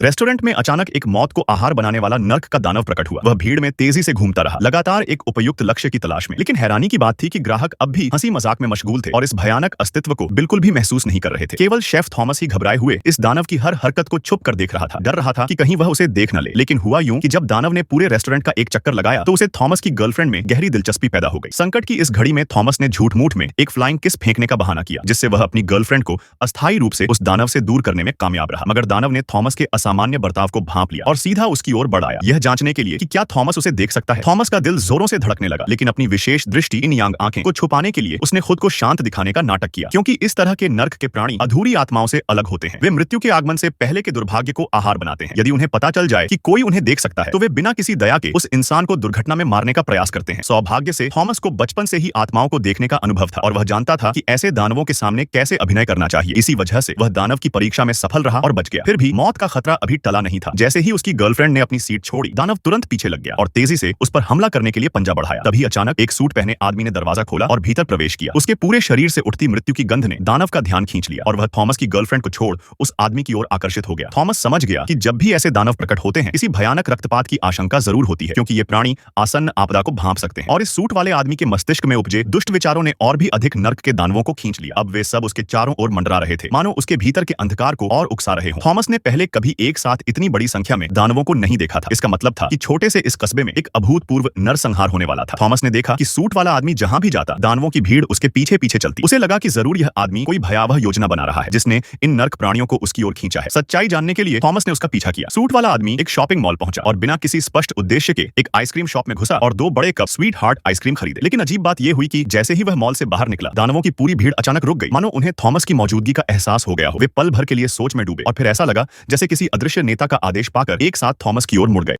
Restaurant में अचानक एक मौत को आहार बनाने वाला नर्क का दानव प्रकट हुआ। वह भीड़ में तेजी से घूमता रहा, लगातार एक उपयुक्त लक्ष्य की तलाश में। लेकिन हैरानी की बात थी कि ग्राहक अब भी हंसी मजाक में मशगूल थे और इस भयानक अस्तित्व को बिल्कुल भी महसूस नहीं कर रहे थे। केवल शेफ थॉमस ही घबराए हुए इस दानव की हर हरकत को छुप कर देख रहा था। डर रहा था कि कहीं वह उसे देख न ले। लेकिन हुआ यूं कि जब दानव ने पूरे रेस्टोरेंट का एक चक्कर लगाया तो उसे थॉमस की गर्लफ्रेंड में गहरी दिलचस्पी पैदा हो गई। संकट की इस घड़ी में थॉमस ने झूठ मूठ में एक फ्लाइंग किस फेंकने का बहाना किया, जिससे वह अपनी गर्लफ्रेंड को अस्थायी रूप से उस दानव से दूर करने में कामयाब रहा। मगर दानव ने थॉमस के असामान्य बर्ताव को भांप लिया और सीधा उसकी ओर बढ़ आया, यह जांचने के लिए कि क्या थॉमस उसे देख सकता है। थॉमस का दिल जोरों से धड़कने लगा, लेकिन अपनी विशेष दृष्टि इन यांग आंखें को छुपाने के लिए उसने खुद को शांत दिखाने का नाटक किया, क्योंकि इस तरह के नर्क के प्राणी अधूरी आत्माओं से अलग होते हैं। वे मृत्यु के आगमन से पहले के दुर्भाग्य को आहार बनाते हैं। यदि उन्हें पता चल जाए कि कोई उन्हें देख सकता है तो वे बिना किसी दया के उस इंसान को दुर्घटना में मारने का प्रयास करते हैं। सौभाग्य से थॉमस को बचपन से ही आत्माओं को देखने का अनुभव था और वह जानता था कि ऐसे दानवों के सामने कैसे अभिनय करना चाहिए। इसी वजह से वह दानव की परीक्षा में सफल रहा और बच गया। फिर भी मौत का खतरा अभी टला नहीं था। जैसे ही उसकी गर्लफ्रेंड ने अपनी सीट छोड़ी, दानव तुरंत पीछे लग गया और तेजी से उस पर हमला करने के लिए पंजा बढ़ाया। तभी अचानक एक सूट पहने आदमी ने दरवाजा खोला और भीतर प्रवेश किया। उसके पूरे शरीर से उठती मृत्यु की गंध ने दानव का ध्यान खींच लिया और वह थॉमस की गर्लफ्रेंड को छोड़ उस आदमी की ओर आकर्षित हो गया। थॉमस समझ गया कि जब भी ऐसे दानव प्रकट होते हैं, किसी भयानक रक्तपात की आशंका जरूर होती है, क्योंकि ये प्राणी आसन्न आपदा को भांप सकते हैं। और इस सूट वाले आदमी के मस्तिष्क में उपजे दुष्ट विचारों ने और भी अधिक नर्क के दानवों को खींच लिया। अब वे सब उसके चारों ओर मंडरा रहे थे, मानो उसके भीतर के अंधकार को और उकसा रहे हों। थॉमस ने पहले कभी एक साथ इतनी बड़ी संख्या में दानवों को नहीं देखा था। इसका मतलब था कि छोटे से इस कस्बे में एक अभूतपूर्व नरसंहार होने वाला था। थॉमस ने देखा कि सूट वाला आदमी जहां भी जाता, दानवों की भीड़ उसके पीछे पीछे चलती। उसे लगा कि जरूर यह आदमी कोई भयावह योजना बना रहा है, जिसने इन नर्क प्राणियों को उसकी ओर खींचा है। सच्चाई जानने के लिए थॉमस ने उसका पीछा किया। सूट वाला आदमी एक शॉपिंग मॉल पहुंचा और बिना किसी स्पष्ट उद्देश्य के एक आइसक्रीम शॉप में घुसा और 2 बड़े कप स्वीट हार्ट आइसक्रीम खरीदे। लेकिन अजीब बात यह हुई कि जैसे ही वह मॉल से बाहर निकला, दानवों की पूरी भीड़ अचानक रुक गई, मानो उन्हें थॉमस की मौजूदगी का एहसास हो गया हो। वे पल भर के लिए सोच में डूबे और फिर ऐसा लगा जैसे किसी अदृश्य नेता का आदेश पाकर एक साथ थॉमस की ओर मुड़ गए।